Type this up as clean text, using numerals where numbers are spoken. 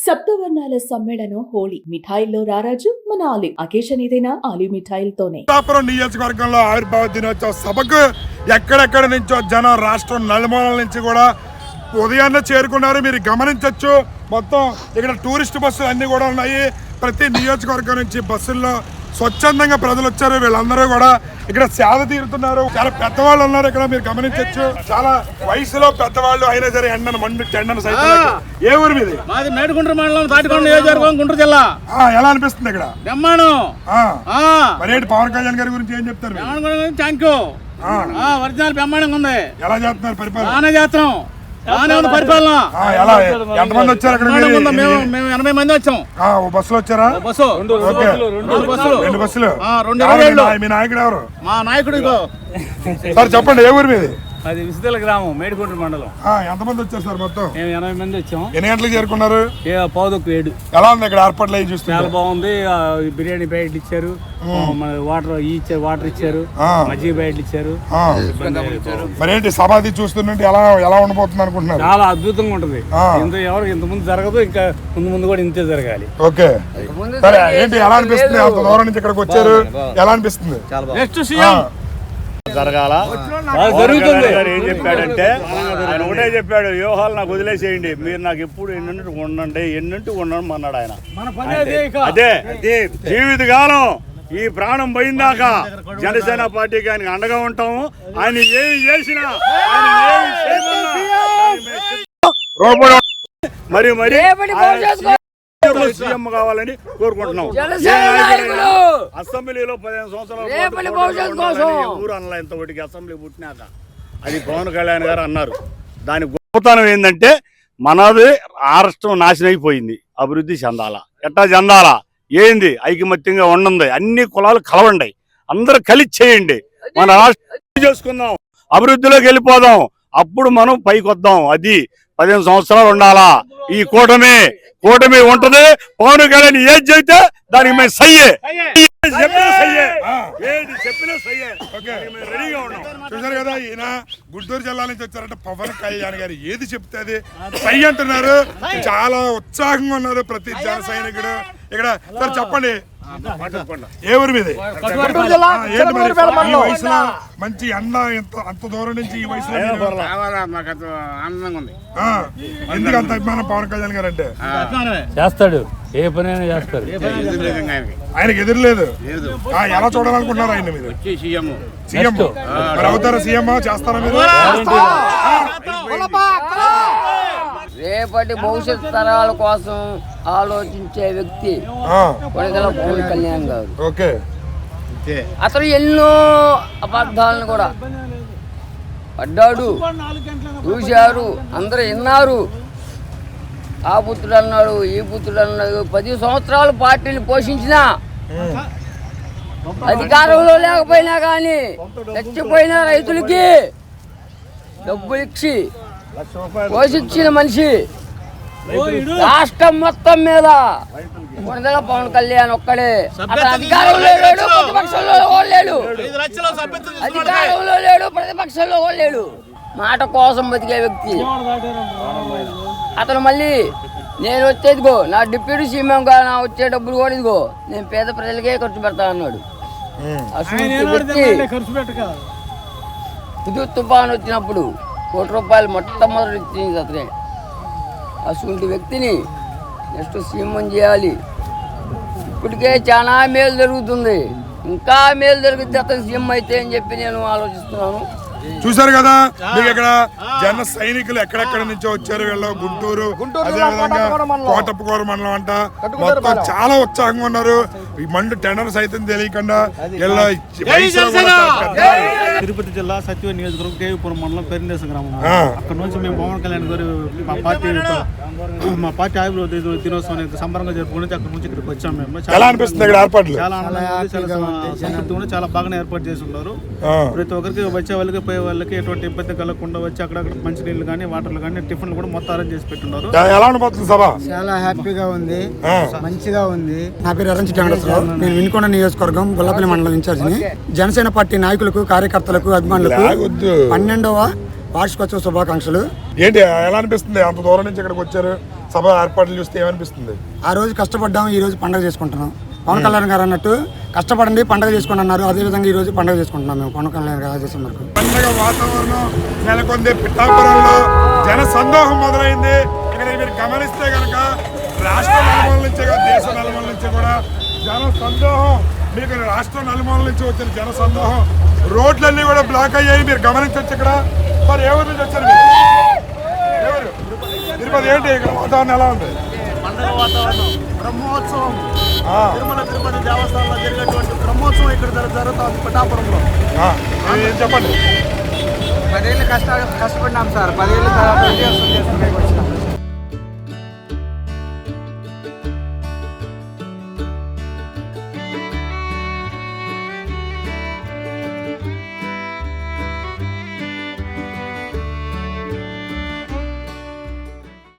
సప్తవర్ణాల సమ్మేళనం హోళీ మిఠాయిల్లో రారాజు మన ఆలి అకేషన్ ఏదైనా ఆలి మిఠాయిలతోనే. పిఠాపురం నియోజకవర్గంలో ఆవిర్భావ దినోత్సవ సభకు ఎక్కడెక్కడ నుంచో జనం రాష్ట్రం నలుమూలల నుంచి కూడా ఉదయాన్నే చేరుకున్నారు. మీరు గమనించవచ్చు, మొత్తం ఇక్కడ టూరిస్ట్ బస్సులు అన్ని కూడా ఉన్నాయి. ప్రతి నియోజకవర్గం నుంచి బస్సుల్లో స్వచ్ఛందంగా ప్రజలు వచ్చారు. వీళ్ళందరూ కూడా ఇక్కడ సేద తీరుతున్నారు. చాలా పెద్దవాళ్ళు ఉన్నారు ఇక్కడ, మీరు గమనించవచ్చు. చాలా వయసులో పెద్దవాళ్ళు అయినా సరే ఎండను మండు టెండను సైతం. ఏ ఊరు మీది? మాది మేడిగుండ్ర మండలం తాటికొండ నియోజకవర్గం, గుంటూరు జిల్లా. ఎలా అనిపిస్తుంది ఇక్కడ? మరేంటి పవన్ కళ్యాణ్ గారి గురించి ఏం చెప్తారు? Thank you. ఒరిజినల్ బ్రహ్మాండంగా ఉంది. ఎలా చేస్తున్నారు పరిపాలన? బాగానే చేస్తాం. బాగానే ఉంది పరిపాలన. ఎంతమంది వచ్చారు అక్కడ? మేము 80 మంది వచ్చాం. బస్సులు వచ్చారా? బస్సు రెండు బస్సులు. మీ నాయకుడు ఎవరు? మా నాయకుడు. సార్ చెప్పండి, ఏ ఊరు మీది? అది విసిదల గ్రామం, మేడిగుండ్ర మండలం. ఎంతమంది వచ్చారు సార్ మొత్తం? మేము 80 మంది వచ్చాం. ఎన్ని గంటలకు చేరుకున్నారు? 7:15. ఎలా ఉంది ఇక్కడ ఏర్పాట్లు అవి చూస్తే? చాలా బాగుంది. బిర్యానీ ప్యాకెట్లు ఇచ్చారు, వాటర్ ఇచ్చారు, మజ్జిగ ప్యాకెట్లు ఇచ్చారు. మరేంటి సమాధి చూస్తుంటే ఎలా ఉండబోతుంది అనుకుంటున్నారు? చాలా అద్భుతంగా ఉంటది. ఇంత ముందు జరగదు, ఇంకా ముందు కూడా ఇంతే జరగాలి. ఓకే సరే. ఏంటి ఎలా అనిపిస్తుంది? అంత దూరం నుంచి ఇక్కడికి వచ్చారు, ఎలా అనిపిస్తుంది? నెక్స్ట్ సీఎం జరగాల జరుగుతుంది. ఏం చెప్పాడంటే ఆయన ఒకటే చెప్పాడు, వ్యూహాలు నాకు వదిలేసేయండి, మీరు నాకు ఎప్పుడు ఎన్నింటి ఉండండి, ఎన్నింటి ఉండడం అన్నాడు ఆయన. అదే జీవితకాలం ఈ ప్రాణం పోయిందాకా జనసేన పార్టీకి ఆయనకి అండగా ఉంటాము. ఆయన ఏమి చేసినా మరి సీఎం కావాలని కోరుకుంటున్నాం. అసెంబ్లీలో 15 సంవత్సరాలు ఊరు అనలా ఇంతవరకు అసెంబ్లీ పుట్టినాక అది పవన్ కళ్యాణ్ గారు అన్నారు. దాని గొప్పతనం ఏంటంటే మనది రాష్ట్రం నాశనం అయిపోయింది, అభివృద్ధి చెందాలా. ఎట్టా చెందాలా? ఏంది? ఐకమత్యంగా ఉండండి, అన్ని కులాలు కలవండి, అందరూ కలిసి చేయండి, మన రాష్ట్రం చేసుకుందాం, అభివృద్ధిలోకి వెళ్ళిపోదాం, అప్పుడు మనం పైకి వద్దాం. అది 15 సంవత్సరాలు ఉండాలా. ఈ కూటమి ఉంటది. పవన్ కళ్యాణ్ ఏది చెబితే దానికి మేము సయ్యే, రెడీగా ఉన్నాం. చూసారు కదా, ఈయన గుంటూరు జిల్లా నుంచి వచ్చారంటే పవన్ కళ్యాణ్ గారు ఏది చెప్తే అది సై అంటున్నారు. చాలా ఉత్సాహంగా ఉన్నారు ప్రతి జన సైనికుడు ఇక్కడ. సార్ చెప్పండి, ఏ ఊరు మీది? ఈ వయసులో మంచి అన్న అంత దూరం నుంచి ఈ వయసులో ఆనందంగా ఉంది. ఎందుకు అంత అభిమానం పవన్ కళ్యాణ్ గారు అంటే? చేస్తాడు, ఏ పనైనా చేస్తాడు, ఆయనకి ఎదురులేదు. ఎలా చూడాలనుకుంటున్నారు ఆయన? మీరు సీఎం మరి అవుతారా? సీఎం చేస్తారా మీరు? రేపటి భవిష్యత్ తరాల కోసం ఆలోచించే వ్యక్తి కొనగల పవన్ కళ్యాణ్ గారు. ఓకే. అతను ఎన్నో అబద్ధాలను కూడా పడ్డాడు, చూశారు, అందరూ విన్నారు. ఆ పుత్రుడు అన్నాడు, ఈ పుత్రుడు అన్నాడు. 10 సంవత్సరాలు పార్టీని పోషించిన, అధికారంలో లేకపోయినా కానీ చచ్చిపోయిన రైతులకి డబ్బులు ఇచ్చి పోషించిన మనిషి. రాష్ట్రం మొత్తం మీద కొనదల పవన్ కళ్యాణ్ ఒక్కడే. అధికారంలో లేడు, ప్రతిపక్షంలో లేడు, అధికారంలో లేడు, ప్రతిపక్షంలో లేడు. మాట కోసం బతికే వ్యక్తి అతను. మళ్ళీ నేను వచ్చేదిగో నా డిప్యూటీ సీఎంగా నా వచ్చే డబ్బులు కూడా ఇదిగో నేను పేద ప్రజలకే ఖర్చు పెడతా అన్నాడు. ఇది తుఫాను వచ్చినప్పుడు ₹1 మొట్టమొదటి ఇచ్చింది అతనే. అటువంటి వ్యక్తిని నెక్స్ట్ సీఎం చేయాలి. ఇప్పటికే చాలా మేలు జరుగుతుంది, ఇంకా మేలు జరిగితే అతను సీఎం అయితే అని చెప్పి నేను ఆలోచిస్తున్నాను. చూసారు కదా, మీకు ఇక్కడ జన సైనికులు ఎక్కడెక్కడ నుంచో వచ్చారు. వీళ్ళు గుంటూరు, అదేవిధంగా కోటప్పకోర మండలం అంట, మొత్తం చాలా ఉత్సాహంగా ఉన్నారు. ఈ మండు టెండర్ సైతం తెలియకుండా తిరుపతి జిల్లా సత్యవ నియోజకవర్గం కేవీపురం మండలం పెరిందేశం గ్రామం. అక్కడ నుంచి మేము పవన్ కళ్యాణ్ గారు మా పార్టీ ఆవిర్భావ దినోత్సవాన్ని సంబరంగా జరుపుకుని అక్కడ నుంచి ఇక్కడికి వచ్చాం. మేము చాలా ఆనందంగా చాలా బాగానే ఏర్పాటు చేసి ఉన్నారు. ప్రతి ఒక్కరికి వచ్చే వాళ్ళకి పోయే వాళ్ళకి ఎటువంటి ఇబ్బంది కలగకుండా వచ్చి అక్కడక్కడ మంచినీళ్ళు కానీ వాటర్లు కానీ టిఫిన్లు కూడా మొత్తం అరేంజ్ చేసి పెట్టున్నారు. చాలా హ్యాపీగా ఉంది, మంచిగా ఉంది. నా పేరు అరంచి వెంకటేశ్వరరావు. నేను వినుకొండ నియోజకవర్గం గొల్లపల్లి మండలం ఇన్ఛార్జిని. జనసేన పార్టీ నాయకులకు, కార్యకర్తలకు, అభిమానులకు 12వ వార్షికోత్సవ శుభాకాంక్షలు. ఏంటి ఎలా అనిపిస్తుంది అంత దూరం నుంచి ఇక్కడికి వచ్చారు, సభ ఏర్పాట్లు చూస్తే ఏమనిపిస్తుంది? ఆ రోజు కష్టపడ్డాం, ఈ రోజు పండుగ చేసుకుంటున్నాం. పవన్ కళ్యాణ్ గారు అన్నట్టు కష్టపడండి పండుగ చేసుకోండి అన్నారు, అదేవిధంగా ఈ రోజు పండుగ చేసుకుంటున్నాం మేము పవన్ కళ్యాణ్ గారు ఆదేశం మేరకు. పండుగ వాతావరణం నెలకొంది. పిఠాపురంలో జన సందోహం మొదలైంది. ఇక్కడ మీరు గమనిస్తే కనుక రాష్ట్ర నలుమూల నుంచి దేశ నలుమూల నుంచి కూడా జన సందోహం, మీకు రాష్ట్ర నలుమూల నుంచి వచ్చిన జన సందోహం, రోడ్లన్నీ కూడా బ్లాక్ అయ్యాయి. మీరు గమనించవచ్చు. ఇక్కడ మరి ఎవరి నుంచి వచ్చారు మీరు? ఎవరు? తిరుపతి ఏంటి ఇక్కడ వాతావరణం ఎలా ఉంది? పండుగ వాతావరణం, బ్రహ్మోత్సవం, తిరుమల తిరుపతి దేవస్థానంలో జరిగేటువంటి బ్రహ్మోత్సవం ఇక్కడ జరుగుతుంది పిఠాపురంలో. ఏం చెప్పండి. 10 ఏళ్ళు కష్టపడినాం సార్, 10 ఏళ్ళ తర్వాత విజయోత్సవం చేసుకునే